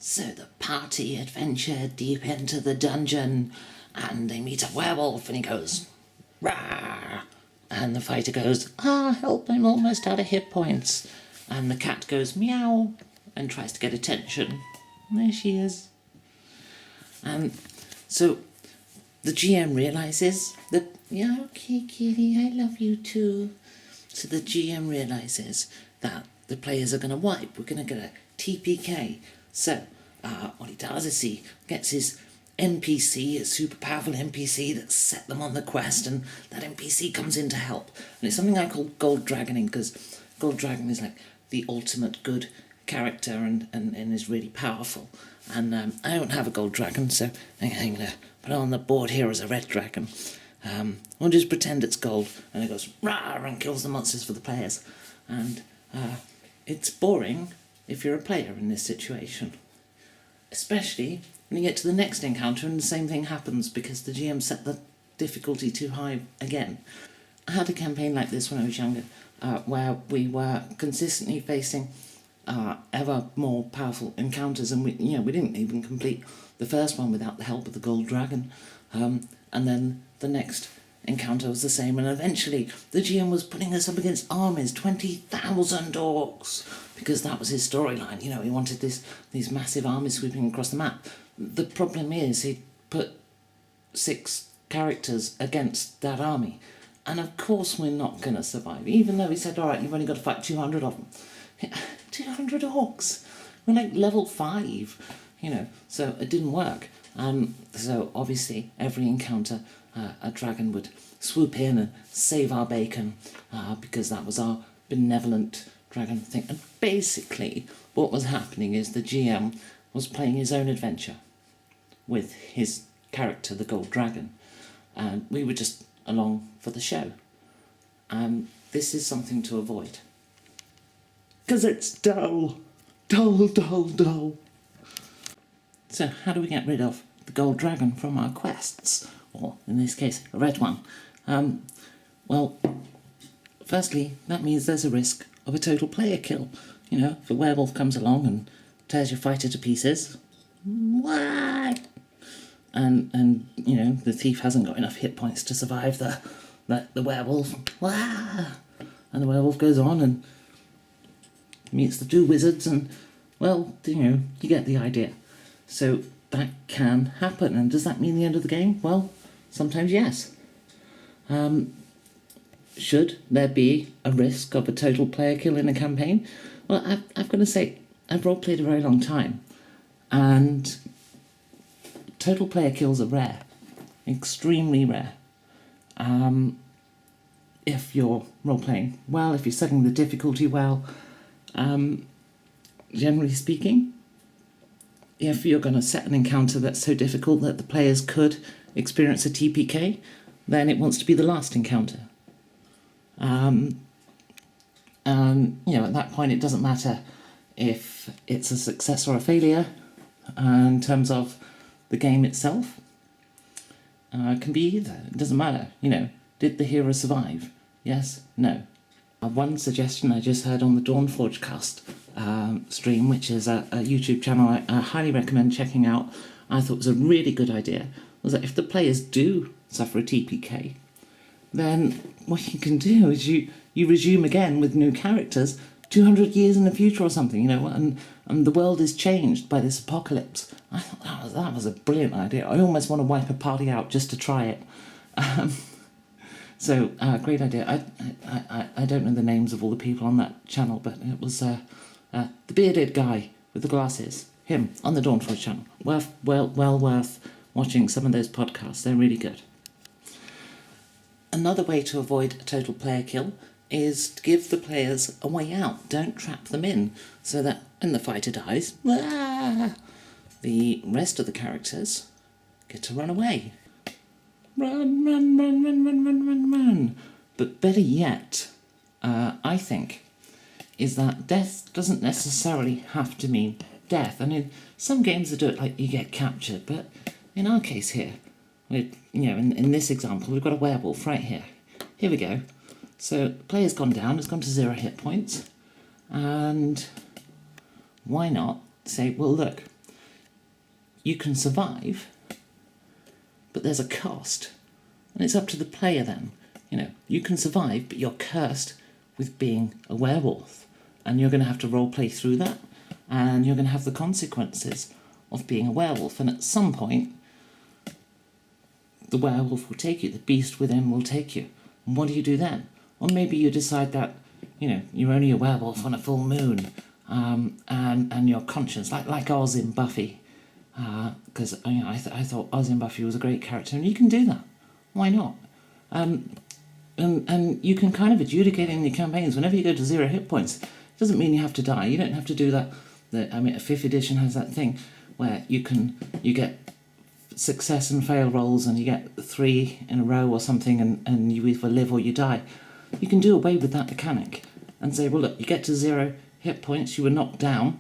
So the party adventure deep into the dungeon, and they meet a werewolf, and he goes, "Rah!" And the fighter goes, help, I'm almost out of hit points. And the cat goes, meow, and tries to get attention. There she is. And so the GM realises that, yeah, okay, kitty, I love you too. So the GM realises that the players are going to wipe. We're going to get a TPK. So what he does is he gets his NPC, a super powerful NPC that set them on the quest, and that NPC comes in to help. And it's something I call Gold Dragoning, because Gold Dragon is like the ultimate good character and is really powerful. And I don't have a Gold Dragon, so I'm going to put it on the board here as a Red Dragon. We'll just pretend it's gold, and it goes rah and kills the monsters for the players. And it's boring if you're a player in this situation, especially when you get to the next encounter and the same thing happens because the GM set the difficulty too high again. I had a campaign like this when I was younger, where we were consistently facing ever more powerful encounters, and we didn't even complete the first one without the help of the Gold Dragon, and then the next encounter was the same, and eventually the GM was putting us up against armies, 20,000 orcs, because that was his storyline. He wanted these massive armies sweeping across the map. The problem is he put 6 characters against that army, and of course we're not going to survive, even though he said, alright, you've only got to fight 200 of them. 200 orcs! We're like level 5, so it didn't work. So obviously every encounter a dragon would swoop in and save our bacon, because that was our benevolent dragon thing. And basically what was happening is the GM was playing his own adventure with his character, the Gold Dragon, and we were just along for the show. This is something to avoid, because it's dull. So how do we get rid of the Gold Dragon from our quests, or in this case a red one? Well, firstly, that means there's a risk of a total player kill. If a werewolf comes along and tears your fighter to pieces, wah! And the thief hasn't got enough hit points to survive the werewolf, wah! And the werewolf goes on and meets the 2 wizards, and well, you get the idea. So that can happen, and does that mean the end of the game? Well, sometimes yes. Should there be a risk of a total player kill in a campaign? Well, I've got to say, I've role-played a very long time, and total player kills are rare, extremely rare. If you're role-playing well, if you're setting the difficulty well, generally speaking, if you're going to set an encounter that's so difficult that the players could experience a TPK, then it wants to be the last encounter. At that point it doesn't matter if it's a success or a failure in terms of the game itself. It can be either. It doesn't matter. Did the hero survive? Yes? No? One suggestion I just heard on the Dawnforge cast stream, which is a YouTube channel I highly recommend checking out, I thought was a really good idea, was that if the players do suffer a TPK, then what you can do is you resume again with new characters 200 years in the future or something, and the world is changed by this apocalypse. I thought that was a brilliant idea. I almost want to wipe a party out just to try it. So, great idea. I don't know the names of all the people on that channel, but it was the bearded guy with the glasses, him, on the Dawnforge channel. Well worth watching some of those podcasts. They're really good. Another way to avoid a total player kill is to give the players a way out. Don't trap them in, so that when the fighter dies, the rest of the characters get to run away. Run. But better yet, I think, is that death doesn't necessarily have to mean death. And in some games they do it like you get captured, but in our case here, in this example, we've got a werewolf right here. Here we go. So the player's gone down, it's gone to 0 hit points, and why not say, well look, you can survive, but there's a cost. And it's up to the player then. You can survive, but you're cursed with being a werewolf. And you're going to have to roleplay through that. And you're going to have the consequences of being a werewolf. And at some point, the werewolf will take you. The beast within will take you. And what do you do then? Or maybe you decide that, you're only a werewolf on a full moon. And your conscience, like Oz in Buffy. Because I thought Oz in Buffy was a great character. And you can do that. Why not? And you can kind of adjudicate in your campaigns whenever you go to 0 hit points. It doesn't mean you have to die. You don't have to do that. A 5th edition has that thing where you get success and fail rolls, and you get 3 in a row or something, and you either live or you die. You can do away with that mechanic and say, well, look, you get to 0 hit points, you were knocked down.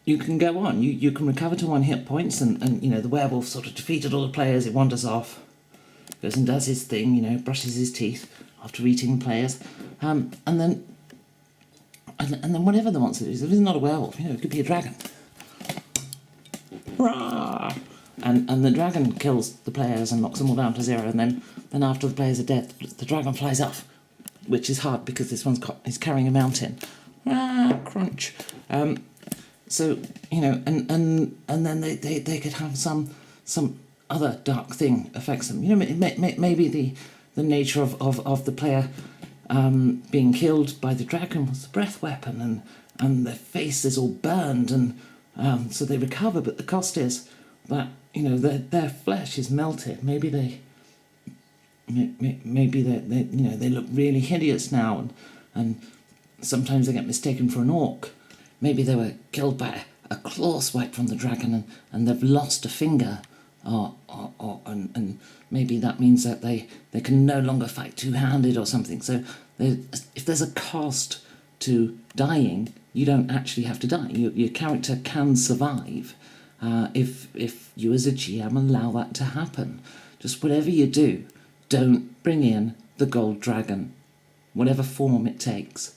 You can go on. You can recover to 1 hit points, and the werewolf sort of defeated all the players. It wanders off. Goes and does his thing, brushes his teeth after eating the players, and then whatever the monster is, if it's not a werewolf, it could be a dragon. Rah! And the dragon kills the players and knocks them all down to 0, and then after the players are dead, the dragon flies off, which is hard because this he's carrying a mountain. Crunch. So and then they could have some other dark thing affects them. Maybe the nature of the player being killed by the dragon was the breath weapon, and their face is all burned, and so they recover, but the cost is that their flesh is melted. Maybe they look really hideous now, and sometimes they get mistaken for an orc. Maybe they were killed by a claw swipe from the dragon, and they've lost a finger. And maybe that means that they can no longer fight two-handed or something. So if there's a cost to dying, you don't actually have to die. Your character can survive if you as a GM allow that to happen. Just whatever you do, don't bring in the gold dragon, whatever form it takes.